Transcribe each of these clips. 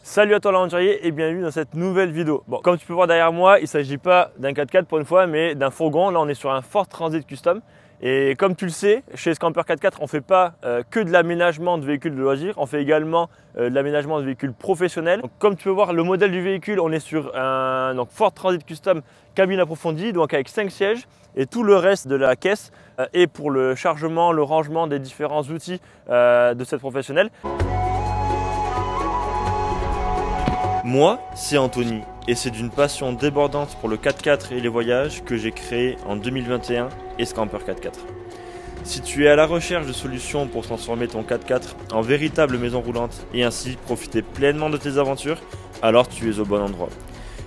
Salut à toi l'aventurier et bienvenue dans cette nouvelle vidéo. Bon, comme tu peux voir derrière moi, il ne s'agit pas d'un 4x4 pour une fois, mais d'un fourgon. Là, on est sur un Ford Transit Custom. Et comme tu le sais, chez Scamper 4x4, on ne fait pas que de l'aménagement de véhicules de loisirs, on fait également de l'aménagement de véhicules professionnels. Donc, comme tu peux voir, le modèle du véhicule, on est sur un Ford Transit Custom cabine approfondie, donc avec 5 sièges. Et tout le reste de la caisse est pour le chargement, le rangement des différents outils de cette professionnelle. Moi, c'est Anthony et c'est d'une passion débordante pour le 4x4 et les voyages que j'ai créé en 2021 Scamper 4x4. Si tu es à la recherche de solutions pour transformer ton 4x4 en véritable maison roulante et ainsi profiter pleinement de tes aventures, alors tu es au bon endroit.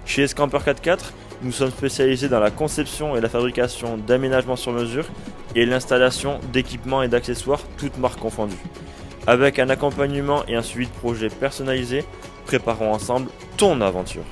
Chez Scamper 4x4, nous sommes spécialisés dans la conception et la fabrication d'aménagements sur mesure et l'installation d'équipements et d'accessoires, toutes marques confondues. Avec un accompagnement et un suivi de projet personnalisé, préparons ensemble ton aventure.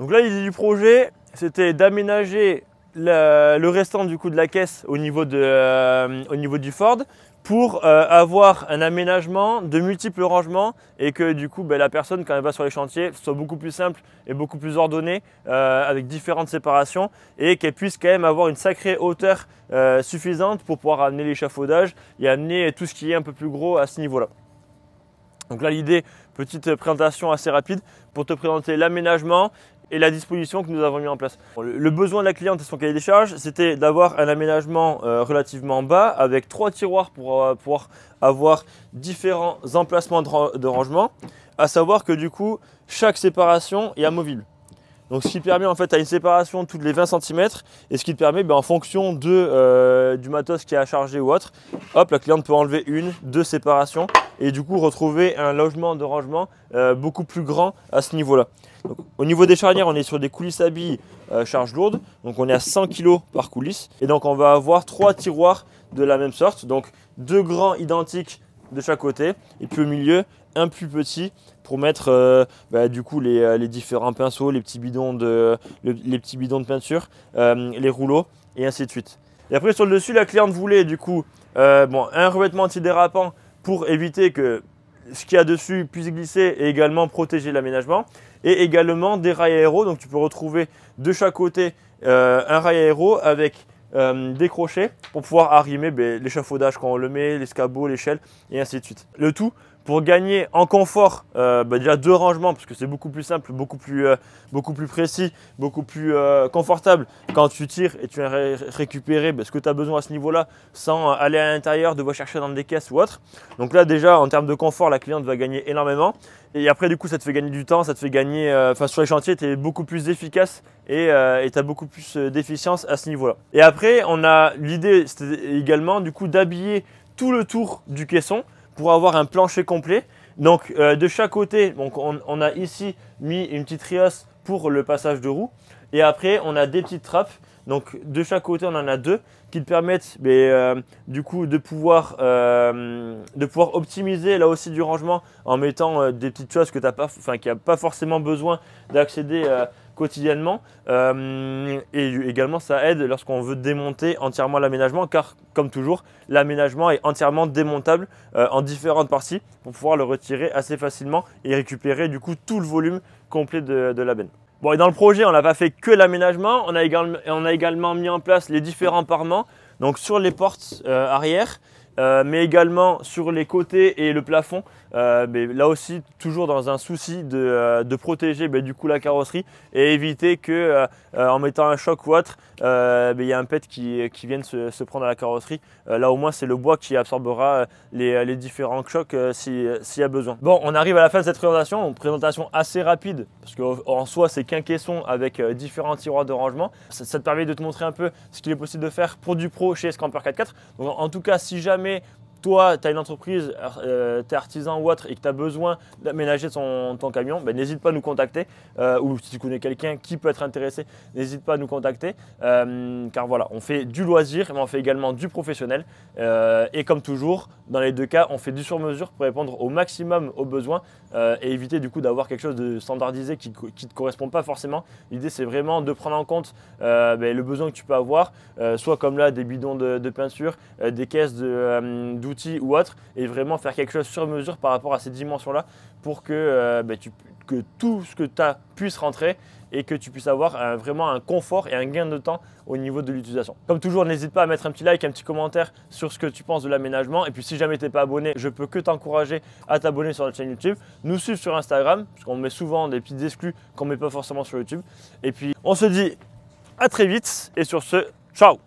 Donc là, l'idée du projet, c'était d'aménager le restant du coup de la caisse au niveau du Ford pour avoir un aménagement de multiples rangements et que du coup la personne quand elle va sur les chantiers soit beaucoup plus simple et beaucoup plus ordonnée avec différentes séparations et qu'elle puisse quand même avoir une sacrée hauteur suffisante pour pouvoir amener l'échafaudage et amener tout ce qui est un peu plus gros à ce niveau-là. Donc là l'idée, petite présentation assez rapide pour te présenter l'aménagement et la disposition que nous avons mis en place. Le besoin de la cliente et son cahier des charges, c'était d'avoir un aménagement relativement bas avec 3 tiroirs pour pouvoir avoir différents emplacements de rangement, à savoir que du coup, chaque séparation est amovible. Donc ce qui permet en fait à une séparation toutes les 20 cm et ce qui te permet en fonction du matos qui est à charger ou autre, hop, la cliente peut enlever une, 2 séparations et du coup retrouver un logement de rangement beaucoup plus grand à ce niveau-là. Donc, au niveau des charnières, on est sur des coulisses à billes charge lourde, donc on est à 100 kg par coulisse et donc on va avoir 3 tiroirs de la même sorte, donc 2 grands identiques de chaque côté et puis au milieu un plus petit pour mettre du coup les différents pinceaux, les petits bidons de peinture, les rouleaux et ainsi de suite. Et après sur le dessus, la cliente voulait du coup un revêtement antidérapant pour éviter que ce qu'il y a dessus puisse glisser et également protéger l'aménagement et également des rails aéros. Donc tu peux retrouver de chaque côté un rail aéro avec des crochets pour pouvoir arrimer l'échafaudage quand on le met, l'escabeau, l'échelle et ainsi de suite. Le tout pour gagner en confort, déjà 2 rangements parce que c'est beaucoup plus simple, beaucoup plus précis, beaucoup plus confortable quand tu tires et tu viens récupérer ce que tu as besoin à ce niveau-là sans aller à l'intérieur, devoir chercher dans des caisses ou autre. Donc là déjà en termes de confort, la cliente va gagner énormément. Et après du coup ça te fait gagner du temps, ça te fait gagner, sur les chantiers tu es beaucoup plus efficace et tu as beaucoup plus d'efficience à ce niveau-là. Et après on a l'idée c'était également du coup d'habiller tout le tour du caisson pour avoir un plancher complet. Donc de chaque côté, on a ici mis une petite riosse pour le passage de roues et après on a des petites trappes. Donc de chaque côté on en a 2 qui te permettent du coup de pouvoir optimiser là aussi du rangement en mettant des petites choses que qui n'ont pas forcément besoin d'accéder quotidiennement et également ça aide lorsqu'on veut démonter entièrement l'aménagement car comme toujours l'aménagement est entièrement démontable en différentes parties pour pouvoir le retirer assez facilement et récupérer du coup tout le volume complet de la benne. Bon, et dans le projet on n'a pas fait que l'aménagement, on a également mis en place les différents parements donc sur les portes arrière mais également sur les côtés et le plafond. Mais là aussi toujours dans un souci de protéger du coup la carrosserie et éviter que en mettant un choc ou autre il y a un pet qui vienne se prendre à la carrosserie. Là au moins c'est le bois qui absorbera les différents chocs s'il y a besoin. Bon, on arrive à la fin de cette présentation, une présentation assez rapide parce qu'en soi c'est qu'un caisson avec différents tiroirs de rangement. Ça te permet de te montrer un peu ce qu'il est possible de faire pour du pro chez Scamper 4x4. Donc en tout cas si jamais toi, tu as une entreprise, tu es artisan ou autre et que tu as besoin d'aménager ton camion, ben, n'hésite pas à nous contacter. Ou si tu connais quelqu'un qui peut être intéressé, n'hésite pas à nous contacter. Car voilà, on fait du loisir, mais on fait également du professionnel. Et comme toujours, dans les deux cas, on fait du sur-mesure pour répondre au maximum aux besoins et éviter du coup d'avoir quelque chose de standardisé qui ne te correspond pas forcément. L'idée, c'est vraiment de prendre en compte le besoin que tu peux avoir, soit comme là des bidons de peinture, des caisses d'outils ou autres, et vraiment faire quelque chose sur mesure par rapport à ces dimensions-là pour que, que tout ce que tu as puisse rentrer et que tu puisses avoir vraiment un confort et un gain de temps au niveau de l'utilisation. Comme toujours, n'hésite pas à mettre un petit like, un petit commentaire sur ce que tu penses de l'aménagement. Et puis si jamais tu n'es pas abonné, je peux que t'encourager à t'abonner sur notre chaîne YouTube, nous suivre sur Instagram, parce qu'on met souvent des petites exclus qu'on ne met pas forcément sur YouTube. Et puis on se dit à très vite et sur ce, ciao!